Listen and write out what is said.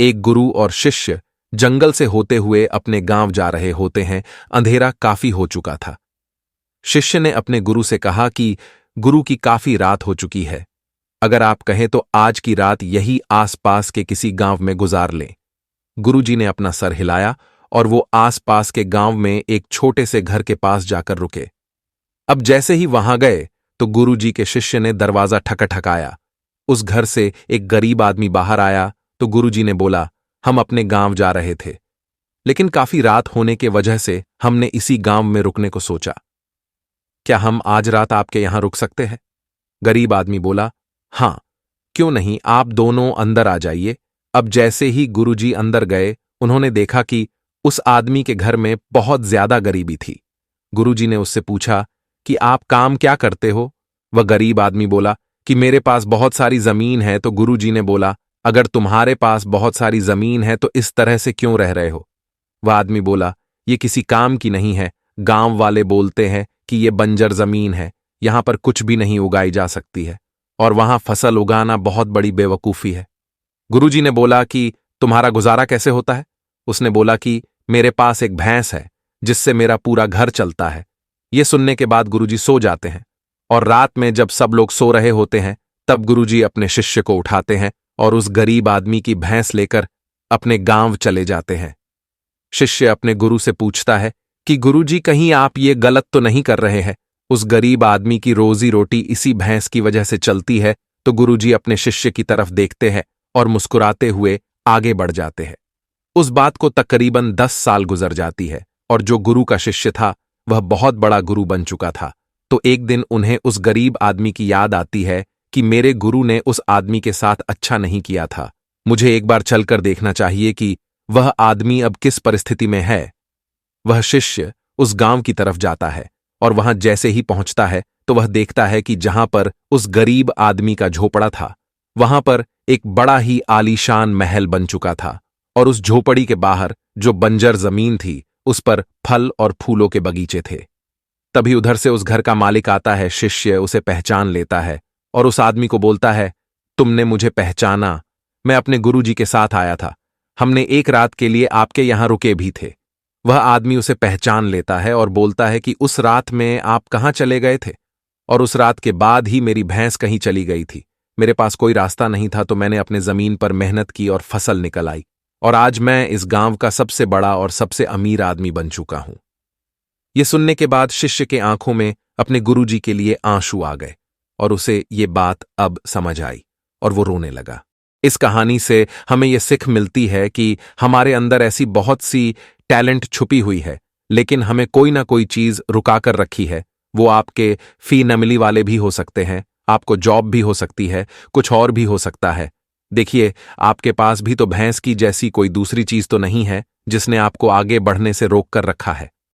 एक गुरु और शिष्य जंगल से होते हुए अपने गांव जा रहे होते हैं। अंधेरा काफी हो चुका था। शिष्य ने अपने गुरु से कहा कि गुरु की काफी रात हो चुकी है, अगर आप कहें तो आज की रात यही आसपास के किसी गांव में गुजार लें। गुरुजी ने अपना सर हिलाया और वो आसपास के गांव में एक छोटे से घर के पास जाकर रुके। अब जैसे ही वहां गए तो गुरुजी के शिष्य ने दरवाजा ठकठकाया। उस घर से एक गरीब आदमी बाहर आया तो गुरुजी ने बोला, हम अपने गांव जा रहे थे, लेकिन काफी रात होने के वजह से हमने इसी गांव में रुकने को सोचा। क्या हम आज रात आपके यहां रुक सकते हैं? गरीब आदमी बोला, हां, क्यों नहीं, आप दोनों अंदर आ जाइए। अब जैसे ही गुरुजी अंदर गए, उन्होंने देखा कि उस आदमी के घर में बहुत ज्यादा गरीबी थी। गुरुजी ने उससे पूछा कि आप काम क्या करते हो? वह गरीब आदमी बोला कि मेरे पास बहुत सारी जमीन है। तो गुरुजी ने बोला, अगर तुम्हारे पास बहुत सारी जमीन है तो इस तरह से क्यों रह रहे हो? वह आदमी बोला, ये किसी काम की नहीं है। गांव वाले बोलते हैं कि ये बंजर जमीन है, यहां पर कुछ भी नहीं उगाई जा सकती है, और वहां फसल उगाना बहुत बड़ी बेवकूफी है। गुरुजी ने बोला कि तुम्हारा गुजारा कैसे होता है? उसने बोला कि मेरे पास एक भैंस है जिससे मेरा पूरा घर चलता है। ये सुनने के बाद गुरुजी सो जाते हैं, और रात में जब सब लोग सो रहे होते हैं तब गुरुजी अपने शिष्य को उठाते हैं और उस गरीब आदमी की भैंस लेकर अपने गांव चले जाते हैं। शिष्य अपने गुरु से पूछता है कि गुरुजी, कहीं आप ये गलत तो नहीं कर रहे हैं? उस गरीब आदमी की रोजी रोटी इसी भैंस की वजह से चलती है। तो गुरुजी अपने शिष्य की तरफ देखते हैं और मुस्कुराते हुए आगे बढ़ जाते हैं। उस बात को तकरीबन 10 साल गुजर जाती है, और जो गुरु का शिष्य था वह बहुत बड़ा गुरु बन चुका था। तो एक दिन उन्हें उस गरीब आदमी की याद आती है कि मेरे गुरु ने उस आदमी के साथ अच्छा नहीं किया था, मुझे एक बार चलकर देखना चाहिए कि वह आदमी अब किस परिस्थिति में है। वह शिष्य उस गांव की तरफ जाता है, और वहां जैसे ही पहुंचता है तो वह देखता है कि जहां पर उस गरीब आदमी का झोपड़ा था, वहां पर एक बड़ा ही आलीशान महल बन चुका था, और उस झोपड़ी के बाहर जो बंजर जमीन थी उस पर फल और फूलों के बगीचे थे। तभी उधर से उस घर का मालिक आता है। शिष्य उसे पहचान लेता है और उस आदमी को बोलता है, तुमने मुझे पहचाना, मैं अपने गुरुजी के साथ आया था, हमने एक रात के लिए आपके यहां रुके भी थे। वह आदमी उसे पहचान लेता है और बोलता है कि उस रात में आप कहां चले गए थे? और उस रात के बाद ही मेरी भैंस कहीं चली गई थी। मेरे पास कोई रास्ता नहीं था, तो मैंने अपने जमीन पर मेहनत की और फसल निकल आई, और आज मैं इस गांव का सबसे बड़ा और सबसे अमीर आदमी बन चुका हूं। यह सुनने के बाद शिष्य के आंखों में अपने गुरुजी के लिए आंसू आ गए, और उसे ये बात अब समझ आई और वो रोने लगा। इस कहानी से हमें यह सीख मिलती है कि हमारे अंदर ऐसी बहुत सी टैलेंट छुपी हुई है, लेकिन हमें कोई ना कोई चीज रुकाकर रखी है। वो आपके फी नमली वाले भी हो सकते हैं, आपको जॉब भी हो सकती है, कुछ और भी हो सकता है। देखिए, आपके पास भी तो भैंस की जैसी कोई दूसरी चीज तो नहीं है जिसने आपको आगे बढ़ने से रोक कर रखा है।